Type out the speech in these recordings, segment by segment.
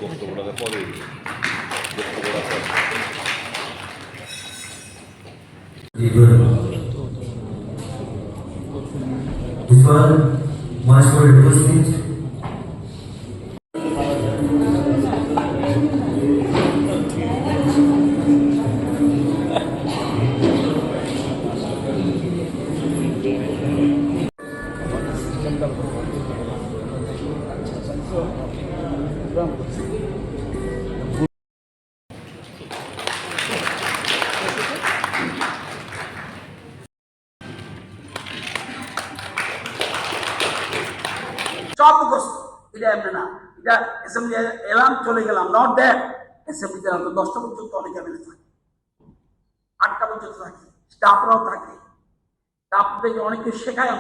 বক্তব্যটা পরে much for requesting. সব মুখস্থ, এটা এমনি না, এটা অ্যাসেম্বলি এলাম চলে গেলাম, নট দ্যাট। অ্যাসেম্বলিতে তো 10টা পর্যন্ত অনেক ক্যাবিনেট থাকে, 8টা পর্যন্ত থাকে, স্টাফরাও থাকে। স্টাফদের অনেকে শেখায়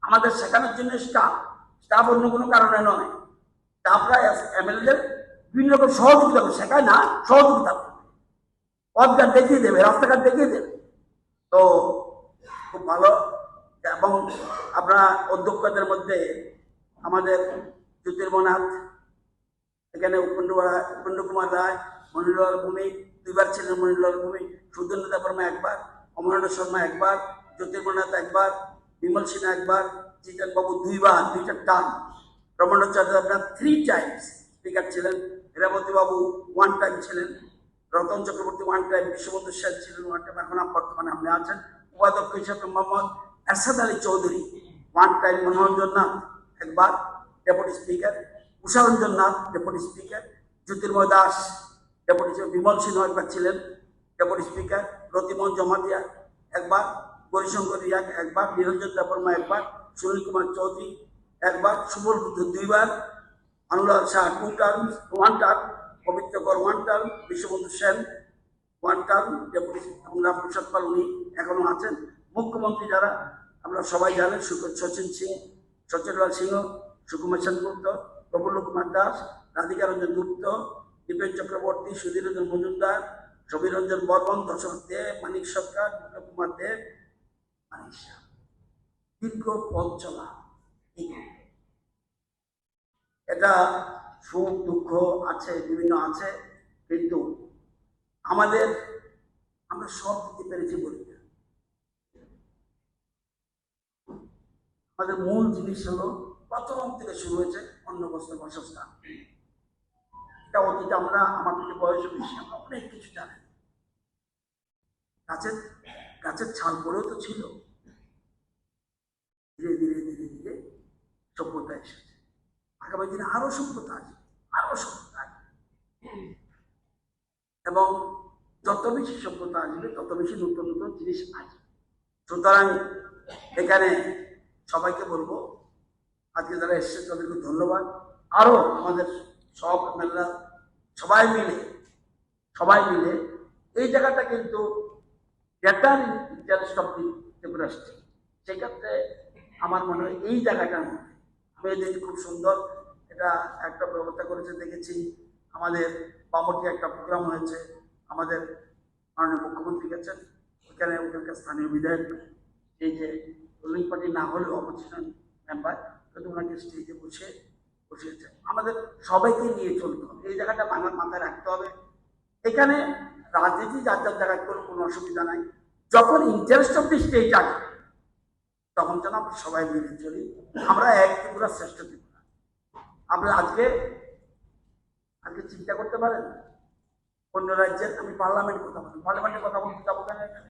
আমাদের শেখানোর জন্য স্টাফ অন্য কোনো কারণে নয়। স্টাফরা এমএলএদের বিভিন্ন রকম সহযোগিতা করে, শেখায় না, সহযোগিতা করে, পথঘাট দেখিয়ে দেবে, রাস্তাঘাট দেখিয়ে দেবে। তো খুব ভালো। এবং আপনারা অধ্যক্ষদের মধ্যে আমাদের জ্যোতির্মনাথ, এখানে উপেন্দ্র কুমার রায়, মনিলাল ভূমি, 2বার ছিলেন মনিলাল ভূমি, সুধীন্দ্র বর্মা একবার, অমরেন্দ্র শর্মা একবার, জ্যোতির্মনাথ একবার, বিমল সিনহা একবার, জিতেন বাবু 2বার, 2টা term, Ramana Chattopadhyay 3 times speaker ছিলেন, হীরাবতী বাবু 1 টাইম ছিলেন, রতন চক্রবর্তী 1 টাইম, বিশ্ববন্ধু সেন ছিলেন 1 টাইম, এখন বর্তমানে আপনি আছেন। উপাধ্যক্ষ হিসেবে মোহাম্মদ এরশাদ আলী চৌধুরী 1 টাইম, মনোরঞ্জন নাথ একবার deputy speaker, Usharanjan Nath deputy speaker, Jyotirmoy Das deputy speaker, Bimal Sinha একবার ছিলেন ডেপুটি স্পিকার, রতিমোহন জমাতিয়া একবার, গৌরীশঙ্কর রিয়াক একবার, নিরঞ্জন দেববর্মা একবার, সুনীল কুমার চৌধুরী একবার, সুবল বুদ্ধ 2বার, Anulal Shah 2 term, 1 term, Pabitra Kar 1 term, Biswabandhu Sen 1 term deputy, এবং রামপ্রসাদ পাল উনি এখনো আছেন। মুখ্যমন্ত্রী যারা আমরা সবাই জানেন, সচিন সিং, সচিনলাল সিংহ, সুকুমার সেনগুপ্ত, প্রফুল্ল কুমার দাস, রাধিকা রঞ্জন গুপ্ত, দীপেন চক্রবর্তী, সুধীর রঞ্জন মজুমদার, সমীর রঞ্জন বর্মন, দশরথ দেব, মানিক সরকার, বিপ্লব কুমার দেব, মানিক শাহ। দীর্ঘ পথ চলা, এটা সুখ দুঃখ আছে, বিভিন্ন আছে, কিন্তু আমরা সব দিতে পেরেছি বলি না। আমাদের মূল জিনিস হলো প্রথম থেকে শুরু হয়েছে অন্নবস্ত্র বাসস্থান। এটা অতীতে আমার থেকে বয়স বেশি, আমরা অনেক কিছু জানি। গাছের ছাল পরেও তো ছিল। ধীরে ধীরে ধীরে ধীরে সভ্যতা এসেছে। আগামী দিনে আরো সভ্যতা আসবে, আরো সভ্যতা আসবে, এবং যত বেশি সভ্যতা আসবে তত বেশি নতুন নতুন জিনিস আসবে। সুতরাং এখানে সবাইকে বলবো, আজকে যারা এসেছে তাদেরকে ধন্যবাদ। আরো আমাদের সব মেলা সবাই মিলে এই জায়গাটা কিন্তু greater interest of the Tripura state. সেক্ষেত্রে আমার মনে হয় এই জায়গাটার মধ্যে আমি দেখি খুব সুন্দর এটা একটা ব্যবস্থা করেছে, দেখেছি। আমাদের বামটি একটা প্রোগ্রাম হয়েছে, আমাদের মাননীয় মুখ্যমন্ত্রী গেছেন, ওখানে ওখানকার স্থানীয় বিধায়ক, এই যে রুলিং পার্টি না হলেও অপোজিশন মেম্বার, কিন্তু ওনাকে স্টেজে বসিয়েছে। আমাদের সবাইকে নিয়ে চলতে হবে, এই জায়গাটা মাথায় রাখতে হবে। এখানে রাজনীতি যার যার জায়গায় কোনো অসুবিধা নাই, যখন ইন্টারেস্ট অফ দি স্টেট আসে তখন যেন আমরা সবাই মিলে চলি। আমরা এক ত্রিপুরা শ্রেষ্ঠ ত্রিপুরা। আপনি আজকে চিন্তা করতে পারেন অন্য রাজ্যের, আমি পার্লামেন্টে কথা বলতে যাবো কেন এখানে?